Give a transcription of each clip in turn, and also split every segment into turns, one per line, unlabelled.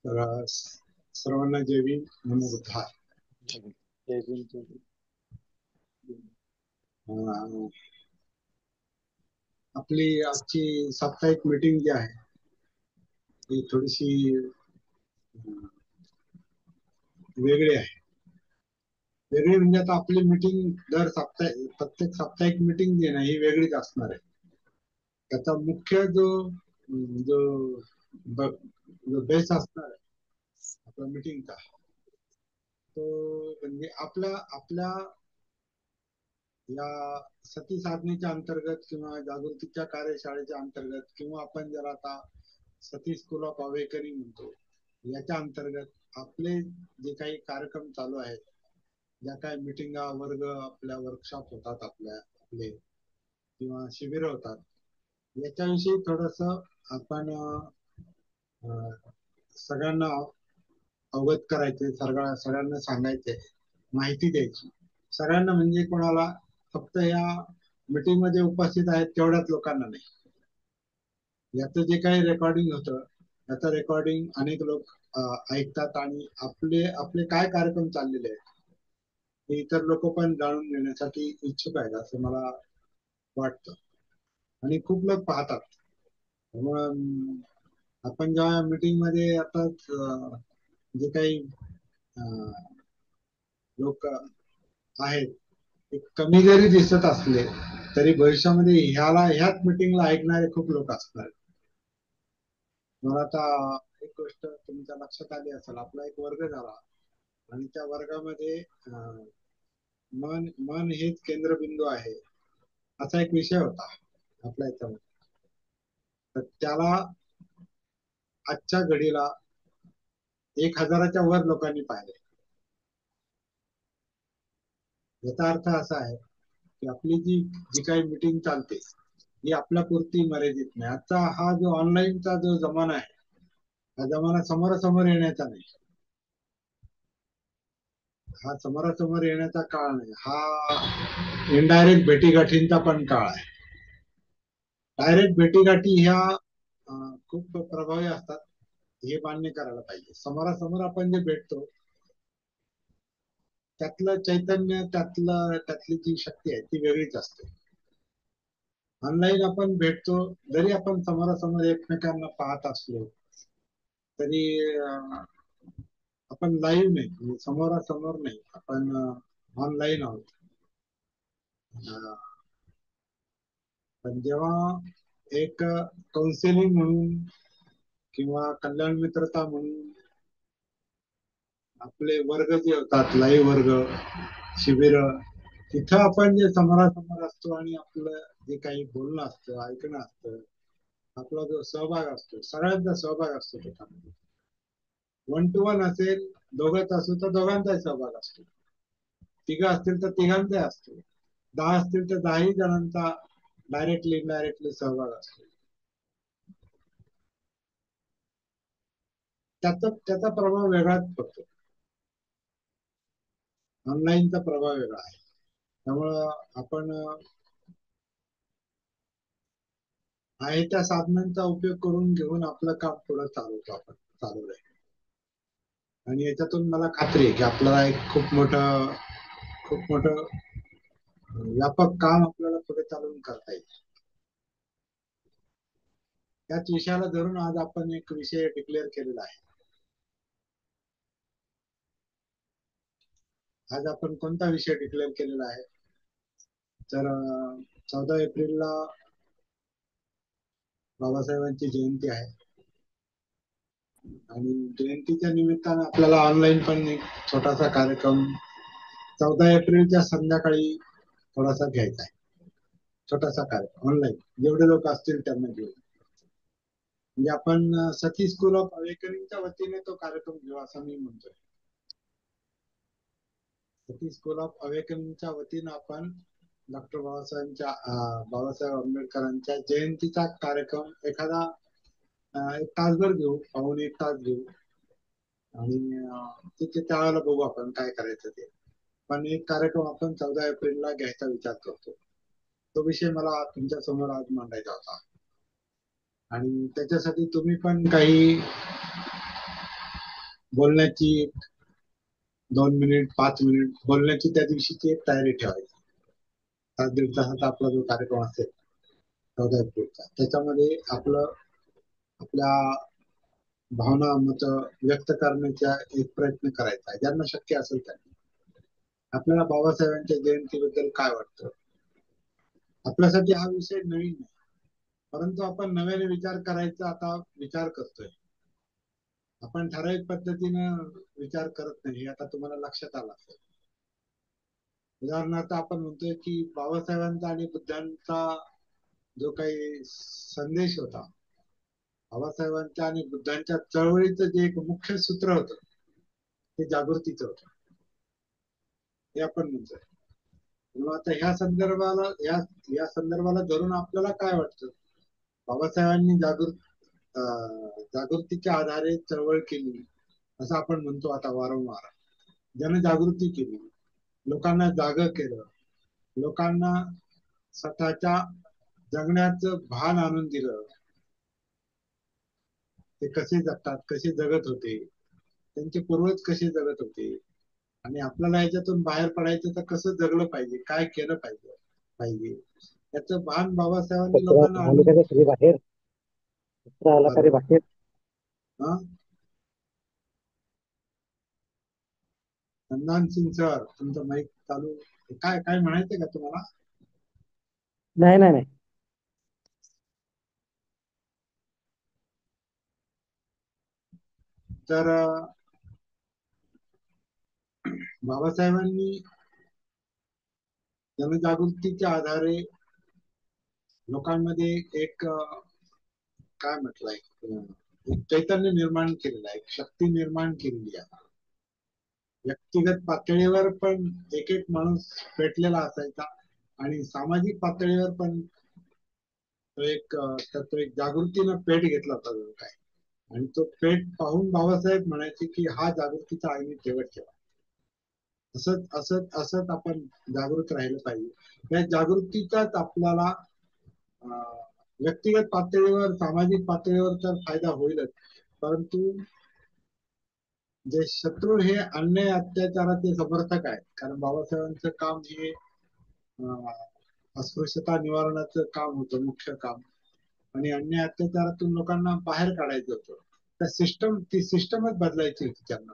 तर सर्वांना जय भीम, नमो बुद्धाय.
जय भीम जय भीम.
अं, आपली आजची साप्ताहिक मीटिंग जी आहे ती थोडीशी वेगळी आहे. वेगळी म्हणजे आता आपली मीटिंग प्रत्येक साप्ताहिक मीटिंग जी आहे ही वेगळीच असणार आहे. त्याचा मुख्य जो जो बेस असणार आहे आपल्या मीटिंगचा, तो म्हणजे आपल्या आपल्या या सती साधनेच्या अंतर्गत किंवा जागृतीच्या कार्यशाळेच्या अंतर्गत किंवा आपण जर आता सती स्कूल ऑफ अवेकनिंग म्हणतो, याच्या अंतर्गत आपले जे काही कार्यक्रम चालू आहेत, ज्या काही मिटिंगा, वर्ग, आपल्या वर्कशॉप होतात, आपले किंवा शिबिर होतात, याच्याविषयी थोडस आपण सगळ्यांना अवगत करायचे, सगळ्यांना सांगायचे, माहिती द्यायची. सगळ्यांना म्हणजे कोणाला फक्त या मीटिंग मध्ये उपस्थित आहेत तेवढ्याच लोकांना नाही. याचं जे काही रेकॉर्डिंग होतं, याचं रेकॉर्डिंग अनेक लोक ऐकतात आणि आपले आपले काय कार्यक्रम चाललेले आहेत हे इतर लोक पण जाणून घेण्यासाठी इच्छुक आहेत असं मला वाटतं. आणि खूप लोक पाहतात. त्यामुळं आपण जेव्हा मीटिंग मध्ये आता जे काही लोक आहेत ते कमी जरी दिसत असले तरी भविष्यामध्ये ह्याच मीटिंगला ऐकणारे खूप लोक असणार. मला आता एक गोष्ट तुमच्या लक्षात आली असेल, आपला एक वर्ग झाला आणि त्या वर्गामध्ये मन मन हेच केंद्रबिंदू आहे असा एक विषय होता आपल्या याच्यामध्ये. तर त्याला आजच्या घडीला 1000च्या वर लोकांनी पाहिले. याचा अर्थ असा आहे की आपली जी काही मीटिंग चालते ही आपल्या पुरती मर्यादित नाही. आता हा जो ऑनलाईनचा जो जमाना आहे, हा जमाना समोरासमोर येण्याचा नाही, हा समोरासमोर येण्याचा काळ नाही, हा इनडायरेक्ट भेटीगाठींचा पण काळ आहे. डायरेक्ट भेटीगाठी ह्या खूप प्रभावी असतात, हे मान्य करायला पाहिजे. समोरासमोर आपण जे भेटतो त्यातलं चैतन्य, त्यातली जी शक्ती आहे ती वेगळीच असते. ऑनलाईन आपण भेटतो, जरी आपण समोरासमोर एकमेकांना पाहत असलो तरी आपण लाईव्ह नाही, म्हणजे समोरासमोर नाही, आपण ऑनलाईन आहोत. पण जेव्हा एक काउन्सिलिंग म्हणून किंवा कल्याण मित्रता म्हणून आपले वर्ग जे होतात, लाईव्ह वर्ग, शिबिर, तिथं आपण जे समोरासमोर असतो आणि आपलं जे काही बोलणं असतं, ऐकणं असतं, आपला जो सहभाग असतो, सगळ्यांचा सहभाग असतो त्याच्यामध्ये. 1 to 1 असेल, दोघंच असू तर दोघांचाही सहभाग असतो, तिघं असतील तर तिघांचाही असतो, 10 असतील तर 10ही जणांचा डायरेक्टली इनडायरेक्टली सहभाग असतो. त्याचा प्रभाव वेगळाच पडतो. ऑनलाईनचा प्रभाव वेगळा आहे. त्यामुळं आपण आहे त्या साधनांचा उपयोग करून घेऊन आपलं काम पुढे चालू राहील. आणि याच्यातून मला खात्री आहे की आपल्याला एक खूप मोठं व्यापक काम आपल्याला पुढे चालून करता येईल. त्याच विषयाला धरून आज आपण एक विषय डिक्लेअर केलेला आहे. आज आपण कोणता विषय डिक्लेअर केलेला आहे तर 14 एप्रिलला बाबासाहेबांची जयंती आहे आणि जयंतीच्या निमित्तानं आपल्याला ऑनलाईन पण एक छोटासा कार्यक्रम 14 एप्रिलच्या संध्याकाळी थोडासा घ्यायचा आहे. छोटासा कार्यक्रम ऑनलाईन, जेवढे लोक असतील त्यांना घेऊन. म्हणजे आपण सती स्कूल ऑफ अवेकनिंगच्या वतीने तो कार्यक्रम घेऊ असं मी म्हणतोय. सती स्कूल ऑफ अवेकनिंगच्या वतीनं आपण डॉक्टर बाबासाहेब आंबेडकरांच्या जयंतीचा कार्यक्रम एखादा 1 तासभर घेऊ, पाऊण 1 तास घेऊ आणि तिथे त्यावेळेला बघू आपण काय करायचं ते. पण एक कार्यक्रम आपण 14 एप्रिलला घ्यायचा विचार करतो. तो विषय मला तुमच्या समोर आज मांडायचा होता आणि त्याच्यासाठी तुम्ही पण काही बोलण्याची 2 मिनिट 5 मिनिट बोलण्याची त्या दिवशीची एक तयारी ठेवायची. तास दीड तासाचा आपला जो कार्यक्रम असेल 14 एप्रिलचा, त्याच्यामध्ये आपल्या भावना मत व्यक्त करण्याचा एक प्रयत्न करायचा आहे, ज्यांना शक्य असेल त्यांनी. आपल्याला बाबासाहेबांच्या जयंतीबद्दल काय वाटतं? आपल्यासाठी हा विषय नवीन नाही, परंतु आपण नव्याने विचार करायचा आता विचार करतोय. आपण ठराविक पद्धतीनं विचार करत नाही, हे आता तुम्हाला लक्षात आलं असेल. उदाहरणार्थ आपण म्हणतोय की बाबासाहेबांचा आणि बुद्धांचा जो काही संदेश होता, बाबासाहेबांच्या आणि बुद्धांच्या चळवळीचं जे एक मुख्य सूत्र होतं ते जागृतीचं होतं, हे आपण म्हणतोय. म्हणून आता या संदर्भाला धरून आपल्याला काय वाटतं? बाबासाहेबांनी जागृतीच्या आधारे चळवळ केली असं आपण म्हणतो आता वारंवार. जनजागृती केली, लोकांना जाग केलं, लोकांना स्वतःच्या जगण्याचं भान आणून दिलं. ते कसे जगतात, कसे जगत होते, त्यांचे पूर्वज कसे जगत होते, आणि आपल्याला याच्यातून बाहेर पडायचं तर कसं जगलं पाहिजे, काय केलं पाहिजे याचं भान बाबासाहेबांनी लोकांना आणून
बाहेर बाहेर.
चंदन सिंग सर, तुमचं माईक चालू. काय काय म्हणायचंय का तुम्हाला?
नाही नाही नाही.
तर बाबासाहेबांनी जनजागृतीच्या आधारे लोकांमध्ये एक काय म्हटलंय, एक चैतन्य निर्माण केलेलं आहे, एक शक्ती निर्माण केलेली आहे. व्यक्तिगत पातळीवर पण एक एक माणूस पेटलेला असायचा, आणि सामाजिक पातळीवर पण तो एक जागृतीनं पेट घेतला होता जो काय. आणि तो पेट पाहून बाबासाहेब म्हणायचे की हा जागृतीचा आईने ठेवत ठेवा. असंच असंच असंच आपण जागृत राहिलं पाहिजे. या जागृतीचाच आपल्याला व्यक्तिगत पातळीवर, सामाजिक पातळीवर तर फायदा होईलच, परंतु जे शत्रू हे अन्याय अत्याचाराचे समर्थक आहेत. कारण बाबासाहेबांचं काम हे अस्पृश्यता निवारणाचं काम होतं, मुख्य काम. आणि अन्याय अत्याचारातून लोकांना बाहेर काढायचं होतं. ती सिस्टमच बदलायची होती त्यांना.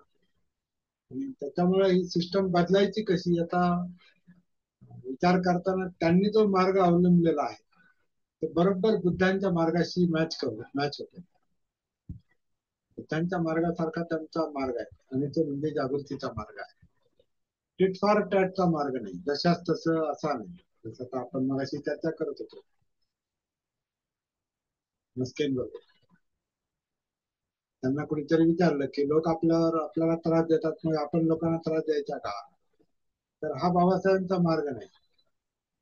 आणि त्याच्यामुळे ही सिस्टम बदलायची कशी, आता विचार करताना त्यांनी जो मार्ग अवलंबलेला आहे तो बरोबर बुद्धांच्या मार्गाशी मॅच होतो. बुद्धांच्या मार्गासारखा त्यांचा मार्ग आहे, आणि तो म्हणजे जागृतीचा मार्ग आहे. टिट फॉर टॅटचा मार्ग नाही, जशाच तसं असा नाही, जसं आपण मगाशी चर्चा करत होतो मस्केन बरोबर. त्यांना कोणीतरी विचारलं की लोक आपल्याला त्रास देतात, मग आपण लोकांना त्रास द्यायचा का? तर हा बाबासाहेबांचा मार्ग नाही.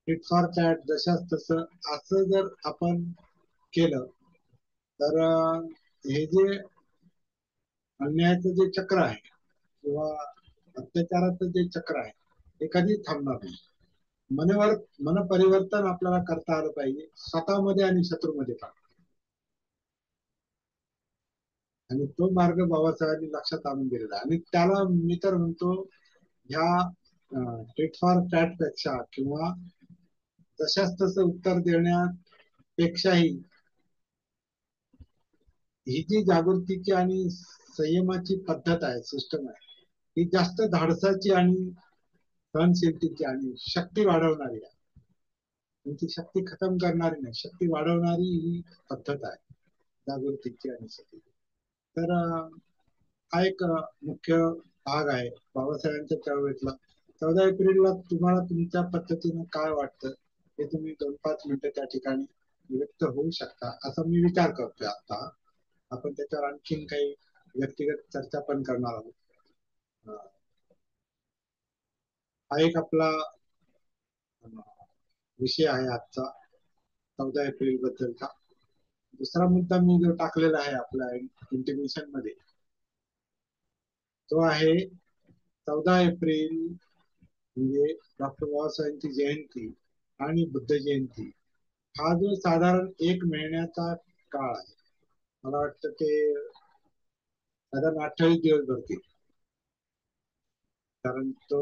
टिट फॉर टॅट, जशाच तसं असं जर आपण केलं तर हे जे अन्यायाचं जे चक्र आहे किंवा अत्याचाराचं जे चक्र आहे हे कधीच थांबणार नाही. मन परिवर्तन आपल्याला करता आलं पाहिजे, स्वतःमध्ये आणि शत्रूमध्ये पण. आणि तो मार्ग बाबासाहेबांनी लक्षात आणून दिलेला आहे. आणि त्याला मी तर म्हणतो, ह्या टिट फॉर टॅट पेक्षा किंवा तशाच तसं उत्तर देण्यापेक्षाही ही जी जागृतीची आणि संयमाची पद्धत आहे, सिस्टम आहे, ही जास्त धाडसाची आणि सहनशीलतेची आणि शक्ती वाढवणारी आहे. ती शक्ती खतम करणारी नाही, शक्ती वाढवणारी ही पद्धत आहे जागृतीची आणि शक्ती. तर हा एक मुख्य भाग आहे बाबासाहेबांच्या चळवळीतला. 14 एप्रिलला तुम्हाला तुमच्या पद्धतीने काय वाटतं हे तुम्ही 2-5 मिनिटं त्या ठिकाणी व्यक्त होऊ शकता, असा मी विचार करतोय. आता आपण त्याच्यावर आणखीन काही व्यक्तिगत चर्चा पण करणार आहोत. हा एक आपला विषय आहे आजचा 14 एप्रिल बद्दलचा. दुसरा मुद्दा मी जो टाकलेला आहे आपल्या इंटिमेशन मध्ये, तो आहे 14 एप्रिल म्हणजे डॉक्टर बाबासाहेबांची जयंती आणि बुद्ध जयंती. हा जो साधारण 1 महिन्याचा काळ आहे, मला वाटतं ते साधारण 28 दिवस भरतील. कारण तो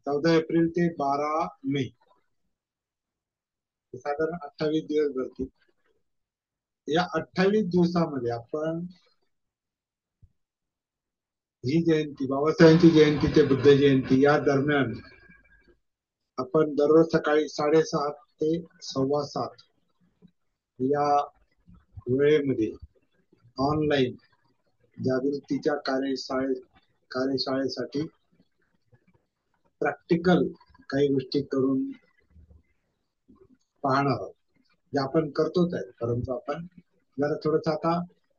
14 एप्रिल ते 12 मे, साधारण 28 दिवस भरतील. या 28 दिवसामध्ये आपण ही जयंती, बाबासाहेबांची जयंती ते बुद्ध जयंती या दरम्यान आपण दररोज सकाळी 6:30 ते 7:15 या वेळेमध्ये ऑनलाईन जागृतीच्या कार्यशाळेसाठी प्रॅक्टिकल काही गोष्टी करून पाहणार आहोत. जे आपण करतोच आहे, परंतु आपण जरा थोडस आता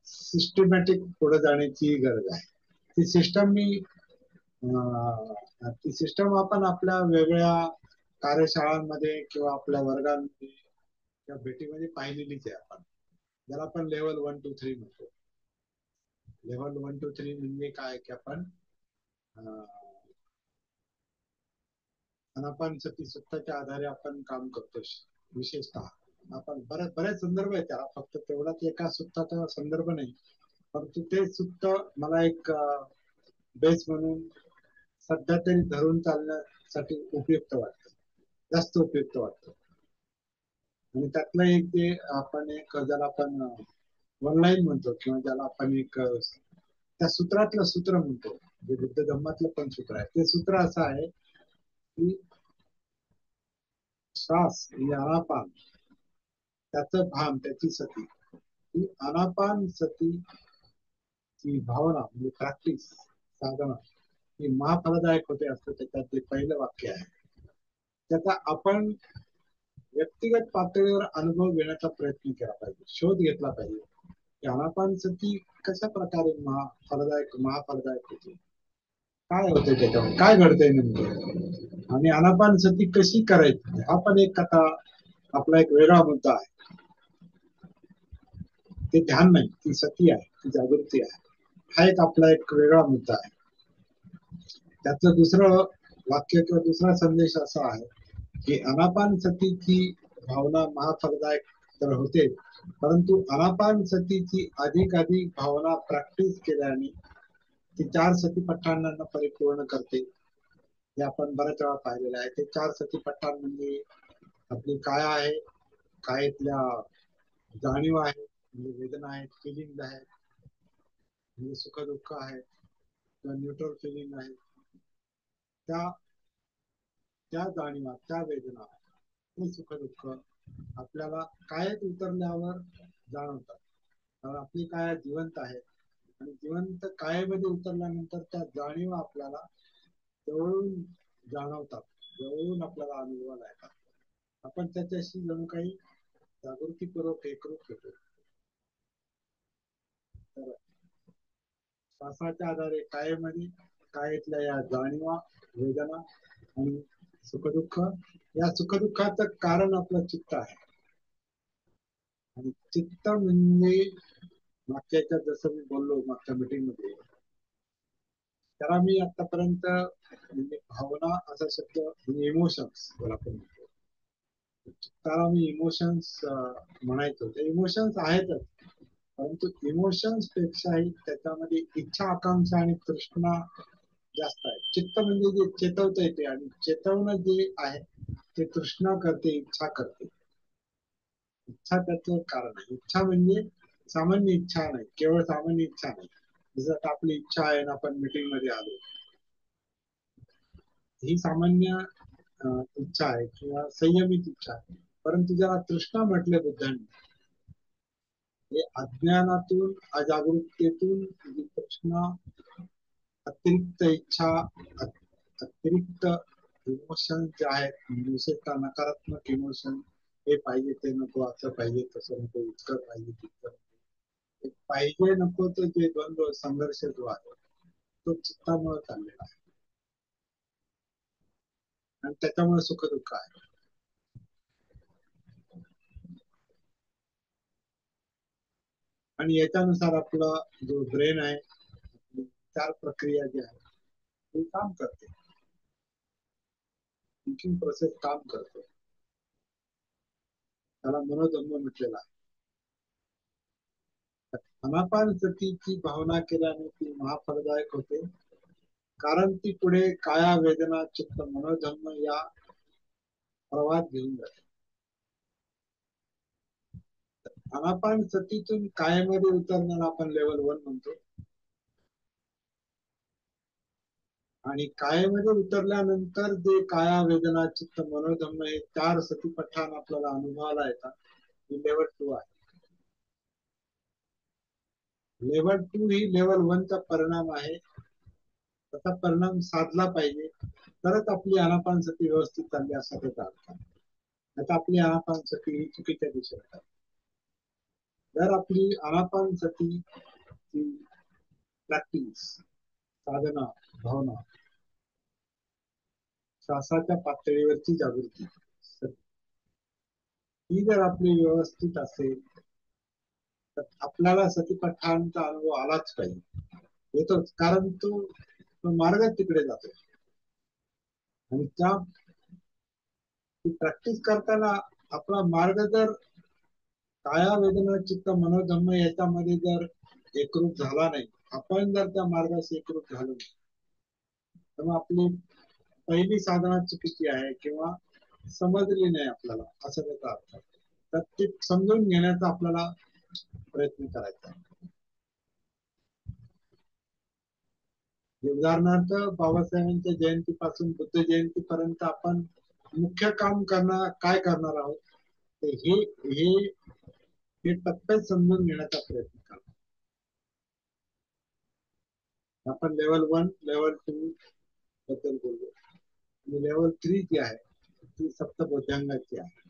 सिस्टमॅटिक पुढे जाण्याची गरज आहे. ती सिस्टम आपण आपल्या वेगळ्या कार्यशाळांमध्ये किंवा आपल्या वर्गांमध्ये किंवा भेटीमध्ये पाहिलेलीच आहे. आपण ज्याला आपण लेवल 1, 2, 3 म्हणतो. लेवल 1, 2, 3 म्हणजे काय की आपण अनापानसती सुत्ताच्या आधारे आपण काम करतो. विशेषतः आपण बरेच संदर्भ आहेत त्याला, फक्त तेवढाच एका सुत्ताचा संदर्भ नाही, परंतु ते सुत्त मला एक बेस म्हणून सध्या तरी धरून चालण्यासाठी उपयुक्त वाटतं, जास्त उपयुक्त वाटतं. आणि त्यातलं एक जे आपण एक ज्याला आपण ऑनलाईन म्हणतो किंवा ज्याला आपण एक त्या सूत्रातलं सूत्र म्हणतो, जे बुद्ध धम्मातलं पण सूत्र आहे, ते सूत्र असं आहे की श्वास म्हणजे आनापान, त्याचं भान, त्याची सती, ही आनापान सती ची भावना म्हणजे प्रॅक्टिस, साधना ही महाफलदायक होते असं त्याच्यात ते पहिलं वाक्य आहे. त्याचा आपण व्यक्तिगत पातळीवर अनुभव घेण्याचा प्रयत्न केला पाहिजे, शोध घेतला पाहिजे की आनापान सती कशा प्रकारे महाफलदायक होते, काय होते त्याच्यावर, काय घडतंय नेमकं, आणि आनापान सती कशी करायची हा पण एक कथा आपला एक वेगळा मुद्दा आहे. ते ध्यान नाही, ती सती आहे, ती जागृती आहे, हा एक आपला एक वेगळा मुद्दा आहे. त्यातलं दुसरं वाक्य किंवा दुसरा संदेश असा आहे की आनापान सतीची भावना महाफलदायक तर होते, परंतु आनापान सतीची अधिक भावना प्रॅक्टिस केल्याने ती 4 सतीपट्टांना परिपूर्ण करते. हे आपण बऱ्याच वेळा पाहिलेलं आहे. ते 4 सतीपट्टान म्हणजे आपली काय आहे, कायतल्या जाणीव आहे, म्हणजे वेदना आहेत, फिलिंग आहेत, म्हणजे सुख दुःख आहे किंवा न्यूट्रल फिलिंग आहे, त्या त्या जाणीवा, त्या वेदना, ते सुख दुःख आपल्याला कायच उतरल्यावर जाणवतात. कारण आपली काय जिवंत आहे, आणि जिवंत कायेमध्ये उतरल्यानंतर त्या जाणीवा आपल्याला जवळून जाणवतात, जवळून आपल्याला अनुभवाला येतात. आपण त्याच्याशी जणू काही जागृतीपूर्वक एकरूप होतो. तर श्वासाच्या आधारे कायेमध्ये कायेतल्या या जाणीवा, वेदना आणि सुखदुःख, या सुखदुःखाचं कारण आपलं चित्त आहे. आणि चित्त म्हणजे मागच्या जसं मी बोललो मागच्या मीटिंग मध्ये, त्याला मी आतापर्यंत म्हणजे भावना असा शब्द, इमोशन्स ज्याला आपण म्हणतो, त्याला मी इमोशन्स म्हणायचो. ते इमोशन्स आहेतच, परंतु इमोशन्स पेक्षाही त्याच्यामध्ये इच्छा, आकांक्षा आणि तृष्णा जास्त आहे. चित्त म्हणजे जे चेतवता येते, आणि चेतवणं जे आहे ते तृष्णा करते, इच्छा करते. इच्छा त्याचं कारण आहे. इच्छा म्हणजे सामान्य इच्छा नाही, केवळ सामान्य इच्छा नाही. जसं आपली इच्छा आहे ना, आपण मीटिंग मध्ये आलो, ही सामान्य इच्छा आहे किंवा संयमित इच्छा आहे. परंतु ज्याला तृष्णा म्हटले बुद्धांनी, हे अज्ञानातून, अजागरूकतेतून जी तृष्णा, अतिरिक्त इच्छा, अतिरिक्त इमोशन जे आहेत, विशेषतः नकारात्मक इमोशन, हे पाहिजे ते नको, असं पाहिजे तसं नको, इतकं पाहिजे तितकं पाहिजे नको, तो जे द्वंद्व संघर्ष जो आहे तो चित्तामुळे चाललेला आहे, आणि त्याच्यामुळे सुख दुःख आहे. आणि याच्यानुसार आपला जो ब्रेन आहे, विचार प्रक्रिया जी आहे ती काम करते, थिंकिंग प्रोसेस काम करते. त्याला मनोधम्म म्हटलेला आहे. अनापानसतीची भावना केल्याने ती महाफलदायक होते, कारण ती पुढे काया वेदना चित्त मनोधर्म या प्रवाहात घेऊन जाते. अनापानसतीतून कायामध्ये उतरण्याला आपण लेवल 1 म्हणतो, आणि कायेमध्ये उतरल्यानंतर जे काया वेदना चित्त मनोधम्म हे 4 सतीपठाण आपल्याला अनुभवाला येतात, ही लेवल 2 आहे. लेवल 2 ही लेवल 1 चा परिणाम आहे. त्याचा परिणाम साधला पाहिजे, तरच आपली आनापानसती व्यवस्थित चालली असं त्याचा अर्थ. आता आपली आनापानसती ही चुकीच्या दिशेने आहे. जर आपली आनापानसती प्रॅक्टिस, साधना, भावना, श्वासाच्या पातळीवरची जागृती ही जर आपली व्यवस्थित असेल, तर आपल्याला सतीपठाणचा अनुभव आलाच पाहिजे, येतोच, कारण तो मार्ग तिकडे जातो. आणि त्या प्रॅक्टिस करताना आपला मार्ग जर काया वेदना चित्त मनोधम्म याच्यामध्ये जर एकरूप झाला नाही, आपण जर त्या मार्गाशी एकरूप झालो नाही, तर मग आपली पहिली साधना चुकीची आहे किंवा समजली नाही आपल्याला, असं त्याचा अर्थ. तर ते समजून घेण्याचा आपल्याला प्रयत्न करायचा. उदाहरणार्थ बाबासाहेबांच्या जयंतीपासून बुद्ध जयंतीपर्यंत आपण मुख्य काम काय करणार आहोत, ते हे टप्पे समजून घेण्याचा प्रयत्न करा. आपण लेवल 1, लेवल 2 बद्दल बोललो, आणि लेवल 3 जी आहे ती सप्तबोध्यांगाची आहे.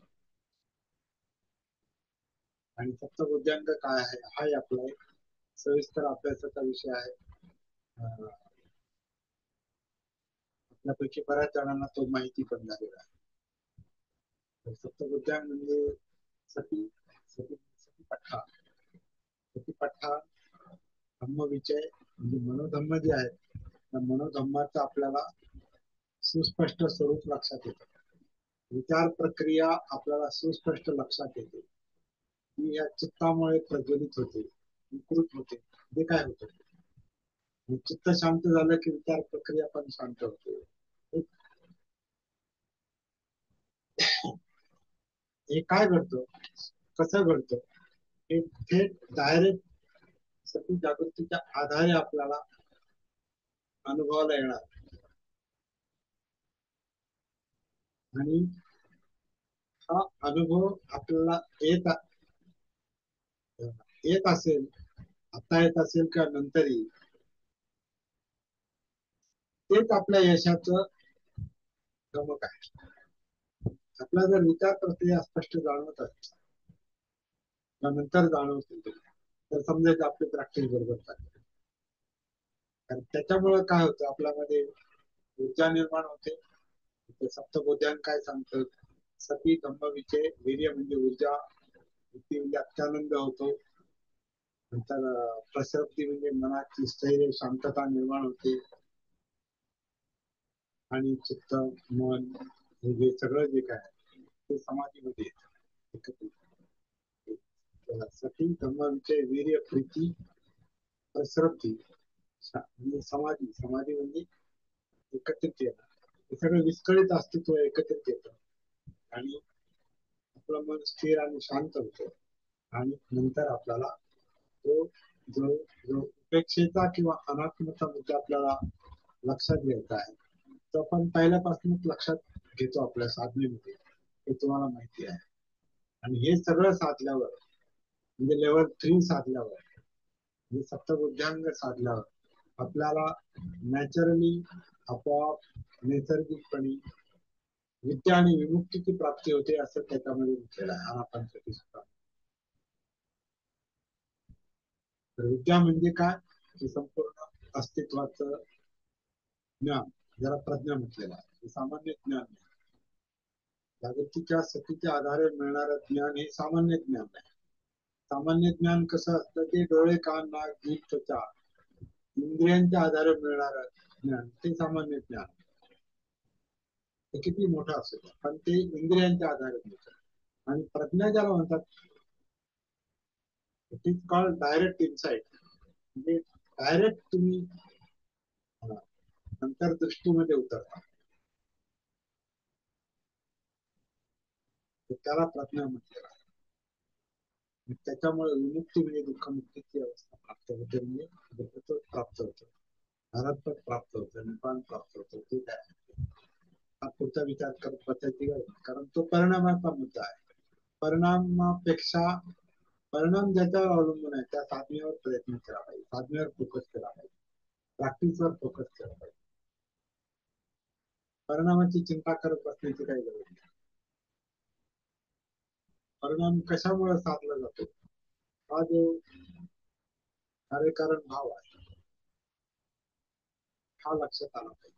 आणि सप्तबोध्यांग काय आहे हा आपला एक सविस्तर अभ्यासाचा विषय आहे. आपल्यापैकी बऱ्याच जणांना तो माहिती पण झालेला आहे. सप्तबोध्यांग म्हणजे सती, सतीपठ्ठा, सतीपठ्ठा, धम्मविजय, म्हणजे मनोधम्म जे आहे त्या मनोधम्माचं आपल्याला सुस्पष्ट स्वरूप लक्षात येतं. विचार प्रक्रिया आपल्याला सुस्पष्ट लक्षात येते, ती या चित्तामुळे प्रज्वलित होते, विकृत होते. जे काय होतं, चित्त शांत झालं की विचार प्रक्रिया पण शांत होते. हे काय घडतं, कसं घडतं, हे थेट डायरेक्ट सती जागृतीच्या आधारे आपल्याला अनुभवाला येणार. आणि हा अनुभव आपल्याला येत असेल, आता येत असेल का नंतर येईल, तेच आपल्या यशाचं गमक आहे. आपला जर विचार प्रक्रिया स्पष्ट जाणवत असेल, नंतर जाणवतील, तर समजायचं आपली प्रॅक्टिस बरोबर चालते. कारण त्याच्यामुळे काय होतं, आपल्यामध्ये ऊर्जा निर्माण होते. सप्तबोध्यान काय सांगतं, सती धम्मविजय, वीर्य म्हणजे ऊर्जा, बुद्धी म्हणजे अत्यानंद होतो, नंतर प्रसक्ती म्हणजे मनाची स्थैर्य शांतता निर्माण होते, आणि चित्त मन हे जे सगळं जे काय ते समाधीमध्ये येतं. सती धम्मविजय वीर्य प्रीती प्रसक्ती म्हणजे समाधी, समाधी म्हणजे एकत्रित येणं, हे सगळं विस्कळीत अस्तित्व एकत्रित येतं, आणि आपलं मन स्थिर आणि शांत होतं. आणि नंतर आपल्याला तो जो जो उपेक्षेचा किंवा अनात्मचा मुद्दा आपल्याला लक्षात घ्यायचा आहे, तो आपण पहिल्यापासूनच लक्षात घेतो आपल्या साधनेमध्ये, हे तुम्हाला माहिती आहे. आणि हे सगळं साधल्यावर, म्हणजे लेवल 3 साधल्यावर, म्हणजे सप्तबुद्ध्यांग साधल्यावर आपल्याला नॅचरली, आपोआप नैसर्गिकपणे विद्या आणि विमुक्तीची प्राप्ती होते, असं त्याच्यामध्ये म्हटलेलं आहे आनापानसती सुद्धा. तर विद्या म्हणजे काय, की संपूर्ण अस्तित्वाचं ज्ञान, ज्याला प्रज्ञा म्हटलेलं आहे, हे सामान्य ज्ञान नाही. जागृतीच्या सतीच्या आधारे मिळणारं ज्ञान हे सामान्य ज्ञान नाही. सामान्य ज्ञान कसं असतं, ते डोळे कान नाक जीभ त्वचा इंद्रियांच्या आधारे मिळणारं ज्ञान, ते सामान्य ज्ञान. ते किती मोठं असेल पण ते इंद्रियांच्या आधारे मिळतं. आणि प्रज्ञा ज्याला म्हणतात, it is called direct insight. म्हणजे डायरेक्ट तुम्ही अंतर्दृष्टीमध्ये उतरता, त्याला प्रज्ञा म्हटलेला आहे. त्याच्यामुळे विमुक्ती म्हणजे दुःखमुक्तीची अवस्था प्राप्त होते, म्हणजे दुःखत्व प्राप्त होतं, भारतपद प्राप्त होतं, निपान प्राप्त होतं. ठीक आहे, हा पुढचा विचार करत बसायची गरज नाही, कारण तो परिणामाचा मुद्दा आहे. परिणामापेक्षा परिणाम ज्याच्यावर अवलंबून आहे त्या साधनेवर प्रयत्न केला पाहिजे, साधनेवर फोकस केला पाहिजे, प्रॅक्टिसवर फोकस केला पाहिजे. परिणामाची चिंता करत बसण्याची काही गरज नाही. परिणाम कशामुळे साधला जातो, हा जो कार्यकारण भाव आहे हा लक्षात आला पाहिजे.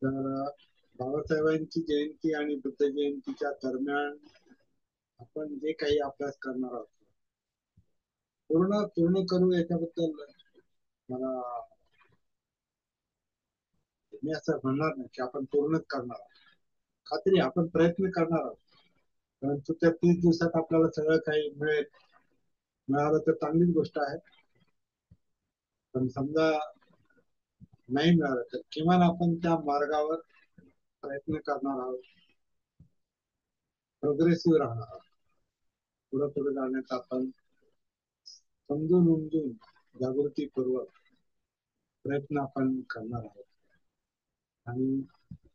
तर बाबासाहेबांची जयंती आणि बुद्ध जयंतीच्या दरम्यान आपण जे काही अभ्यास करणार आहोत पूर्ण पूर्ण करू याच्याबद्दल मला, मी असं म्हणणार नाही की आपण पूर्णच करणार आहोत. खात्री आपण प्रयत्न करणार आहोत, परंतु त्या 30 दिवसात आपल्याला सगळं काही मिळालं तर चांगलीच गोष्ट आहे. पण समजा नाही मिळालं तर किमान आपण त्या मार्गावर प्रयत्न करणार आहोत, प्रोग्रेसिव्ह राहणार आहोत. पुढे पुढे जाण्याचा आपण समजून उमजून जागृतीपूर्वक प्रयत्न आपण करणार आहोत. आणि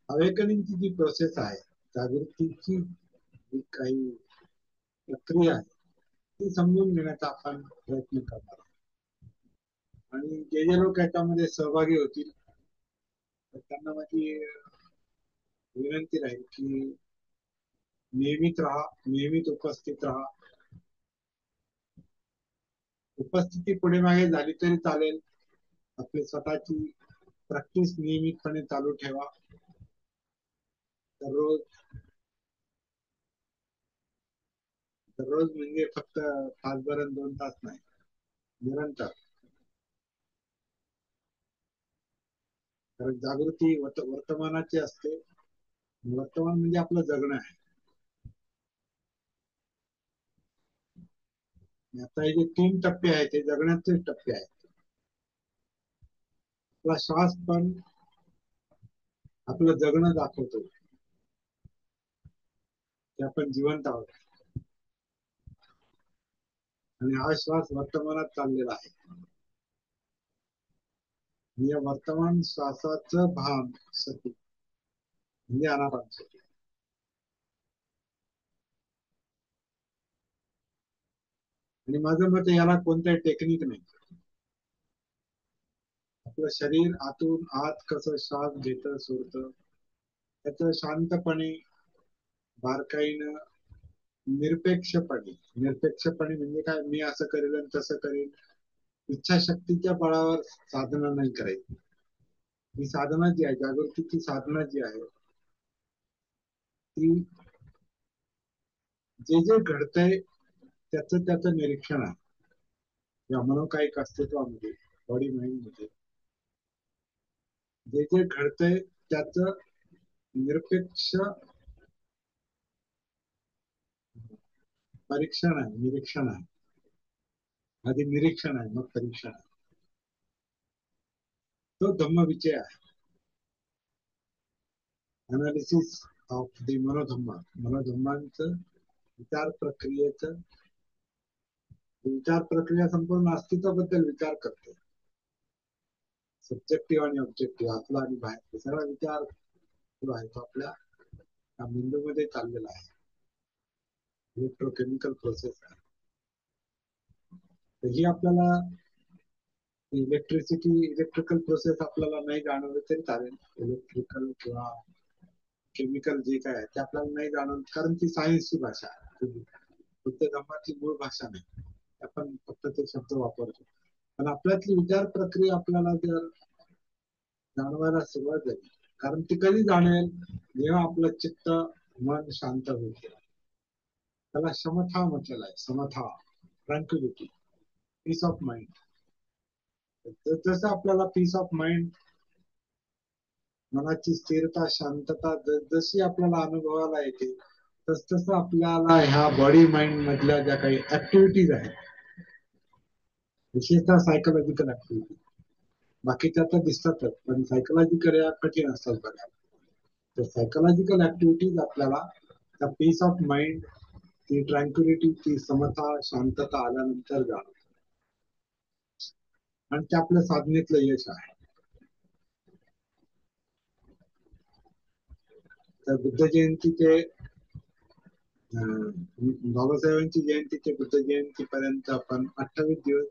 अवेकनिंगची जी प्रोसेस आहे, जागृतीची जी काही प्रक्रिया आहे ती समजून घेण्याचा आपण प्रयत्न करणार आहोत. आणि जे जे लोक याच्यामध्ये सहभागी होतील तर त्यांना माझी विनंती राहील की नियमित राहा, नियमित उपस्थित राहा. उपस्थिती पुढे मागे झाली तरी चालेल, आपली स्वतःची प्रॅक्टिस नियमितपणे चालू ठेवा. दररोज दररोज म्हणजे फक्त तासभर 2 तास नाही, निरंतर. कारण जागृती वर्तमानाची असते, वर्तमान म्हणजे आपलं जगणं आहे. आता हे जे 3 टप्पे आहेत ते जगण्याचे टप्पे आहेत. आपला श्वास पण आपलं जगणं दाखवतो की आपण जिवंत आहोत, आणि हा श्वास वर्तमानात चाललेला आहे. या वर्तमान श्वासाचं भान सती म्हणजे अनापान सती. आणि माझं मत याला कोणत्याही टेक्निक नाही. आपलं शरीर आतून आत कसं श्वास घेतं सोडतं त्याचं शांतपणे, बारकाईनं, निरपेक्षपणे म्हणजे काय, मी असं करेल आणि तसं करेल, इच्छाशक्तीच्या बळावर साधना नाही करायची. ही साधना जी आहे, जागृतीची साधना जी आहे ती जे जे घडतंय त्याचं निरीक्षण आहे. या मनोकायिक अस्तित्वामध्ये, बॉडी माइंड मध्ये जे जे घडतंय त्याचं निरपेक्ष परीक्षण आहे, निरीक्षण आहे. आधी निरीक्षण आहे, मग परीक्षण आहे. तो धम्मविजय आहे, अनालिसिस ऑफ द मनोधम्मांचं विचार प्रक्रियेचं. विचार प्रक्रिया संपूर्ण अस्तित्वाबद्दल विचार करते, सब्जेक्टिव्ह आणि ऑब्जेक्टिव्ह, आतला आणि बाहेर सगळा विचार जो आहे तो आपल्या मेंदूमध्ये चाललेला आहे. इलेक्ट्रोकेमिकल प्रोसेस आहे. तर ही आपल्याला इलेक्ट्रिकल प्रोसेस आपल्याला नाही जाणवलं तरी चालेल. इलेक्ट्रिकल किंवा केमिकल जे काय आहे ते आपल्याला नाही जाणवत, कारण ती सायन्सची भाषा आहे, बुद्ध धर्माची मूळ भाषा नाही. आपण फक्त ते शब्द वापरतो. पण आपल्यातली विचार प्रक्रिया आपल्याला जर जाणवायला सुरुवात झाली, कारण ती कधी जाणवेल, जेव्हा आपलं चित्त मन शांत होईल. त्याला समथा म्हटलेलं आहे, Samantha, tranquillity, piece of mind. जसं आपल्याला पीस ऑफ माइंड मनाची स्थिरता, शांतता जशी आपल्याला अनुभवाला येते, तस आपल्याला ह्या बॉडी माइंड मधल्या ज्या काही ऍक्टिव्हिटीज आहेत, विशेषतः सायकोलॉजिकल ऍक्टिव्हिटी, बाकीच्या तर दिसतातच, पण सायकोलॉजिकल या कठीण असतात बघा. तर सायकोलॉजिकल ऍक्टिव्हिटीज आपल्याला त्या पीस ऑफ माइंड, ती ट्रँक्युलिटी, ती समता, शांतता आल्यानंतर जाणवते, आणि ते आपल्या साधनेतलं यश आहे. तर बुद्ध जयंतीचे, बाबासाहेबांची जयंती ते बुद्ध जयंती पर्यंत आपण 28 दिवस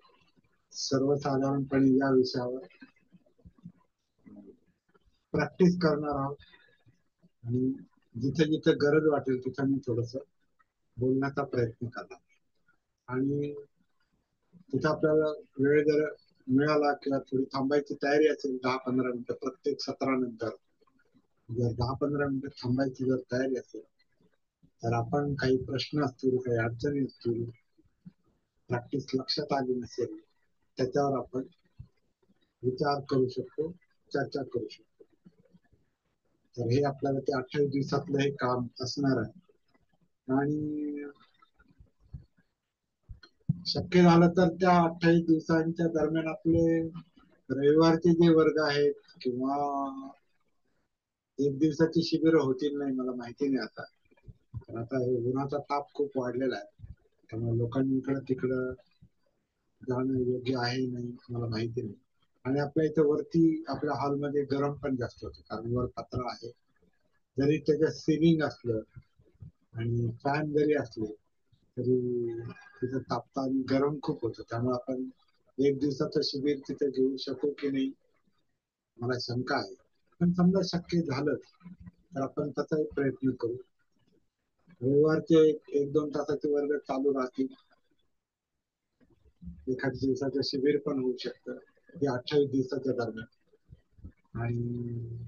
सर्वसाधारणपणे या विषयावर प्रॅक्टिस करणार आहोत. आणि जिथे जिथे गरज वाटेल तिथे मी थोडस बोलण्याचा प्रयत्न करणार. आणि तिथे आपल्याला वेळ जर मिळाला किंवा थोडी थांबायची तयारी असेल 10-15 मिनिटं प्रत्येक सत्रानंतर, जर 10-15 मिनिटं थांबायची जर तयारी असेल, तर आपण काही प्रश्न असतील, काही अडचणी असतील, प्रॅक्टिस लक्षात आली नसेल, त्याच्यावर आपण विचार करू शकतो, चर्चा करू शकतो. तर हे आपल्याला ते 28 दिवसातलं हे काम असणार आहे. आणि शक्य झालं तर त्या 28 दिवसांच्या दरम्यान आपले रविवारचे जे वर्ग आहेत, किंवा एक दिवसाची शिबिर होतील नाही मला माहिती नाही आता, पण आता हे उन्हाचा ताप खूप वाढलेला आहे, त्यामुळे लोकांनी इकडं तिकडं जाणं योग्य आहे नाही मला माहिती नाही. आणि आपल्या इथं वरती आपल्या हॉलमध्ये गरम पण जास्त होतं, कारण वर पत्रा आहे. जरी त्याच्यात सिलिंग असलं आणि फॅन जरी असले, तरी तिथं तापतं आणि गरम खूप होतं. त्यामुळे आपण एक दिवसाचं शिबिर तिथे घेऊ शकू की नाही मला शंका आहे. पण समजा शक्य झालं तर आपण तसाही प्रयत्न करू. रविवारचे 1-2 तासाचे वर्ग चालू राहतील, एखाद्या दिवसाचं शिबिर पण होऊ शकतं हे 28 दिवसाच्या दरम्यान, आणि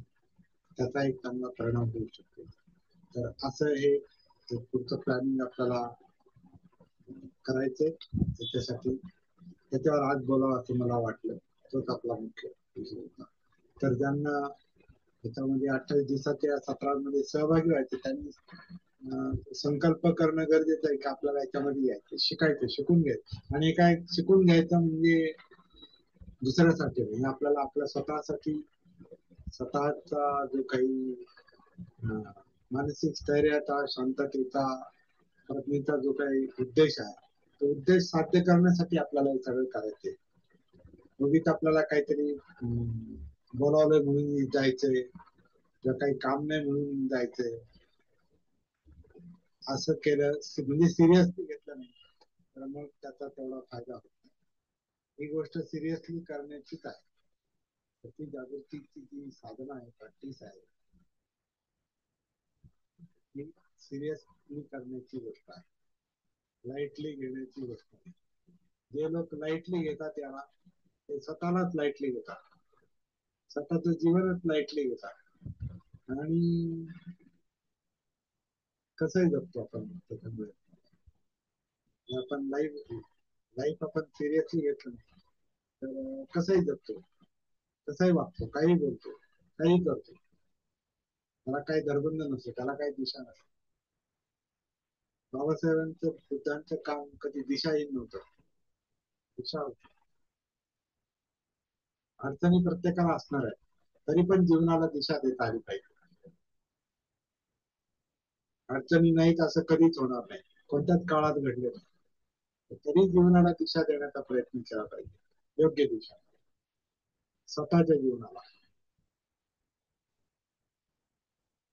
त्याचा एक चांगला परिणाम होऊ शकतो. तर असं हे पुढचं प्लॅनिंग आपल्याला करायचंय. त्याच्यासाठी त्याच्यावर आज बोलावं असं मला वाटलं, तोच आपला मुख्य विषय होता. तर ज्यांना त्याच्यामध्ये 28 दिवसाच्या सत्रांमध्ये सहभागी व्हायचे, त्यांनी संकल्प करणं गरजेचं आहे की आपल्याला याच्यामध्ये यायचं, शिकायचं, शिकून घ्यायचं. आणि काय शिकून घ्यायचं म्हणजे दुसऱ्यासाठी नाही, आपल्याला आपल्या स्वतःसाठी, स्वतःचा जो काही मानसिक स्थैर्याचा, शांततेचा, प्रज्ञेचा जो काही उद्देश आहे, तो उद्देश साध्य करण्यासाठी आपल्याला हे सगळं करायचंय. उगीच आपल्याला काहीतरी बोलावलंय म्हणून जायचंय, किंवा काही काम नाही म्हणून जायचंय, असं केलं म्हणजे सिरियसली घेतलं नाही तर मग त्याचा तेवढा फायदा होत नाही. ही गोष्ट सिरियसली करण्याचीच आहे. ती जागृतीची जी साधना आहे, प्रॅक्टिस आहे, ही सिरियसली करण्याची गोष्ट आहे, लाईटली घेण्याची गोष्ट आहे. जे लोक लाईटली घेतात त्याला ते स्वतःलाच लाईटली घेतात, स्वतःच जीवनच लाईटली घेतात, आणि कसंही जगतो आपण त्याच्यामुळे. आपण लाईफ लाईफ आपण सिरियसली घेतलं तर कसंही जगतो, कसंही वागतो, काही बोलतो, काही करतो, त्याला काही धरबंध नसतो, त्याला काही दिशा नसते. बाबासाहेबांचं बुद्धांचं काम कधी दिशाहीन नव्हतं, दिशा होती. अडचणी प्रत्येकाला असणार आहे, तरी पण जीवनाला दिशा देता आली पाहिजे. अडचणी नाहीत असं कधीच होणार नाही, कोणत्याच काळात घडले नाही, तरी जीवनाला दिशा देण्याचा प्रयत्न केला पाहिजे, योग्य दिशा स्वतःच्या जीवनाला.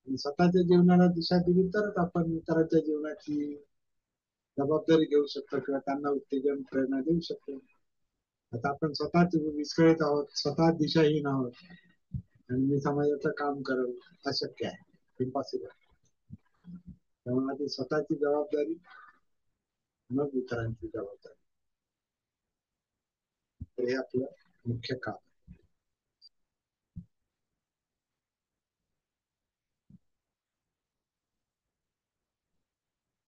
आणि स्वतःच्या जीवनाला दिशा दिली तरच आपण इतरांच्या जीवनाची जबाबदारी घेऊ शकतो, किंवा त्यांना उत्तेजन, प्रेरणा देऊ शकतो. आता आपण स्वतःच विस्कळीत आहोत, स्वतः दिशाहीन आहोत, आणि मी समाजाचं काम करेल, अशक्य आहे, इम्पॉसिबल. त्यामुळे आधी स्वतःची जबाबदारी, मग इतरांची जबाबदारी. तर हे आपलं मुख्य काम.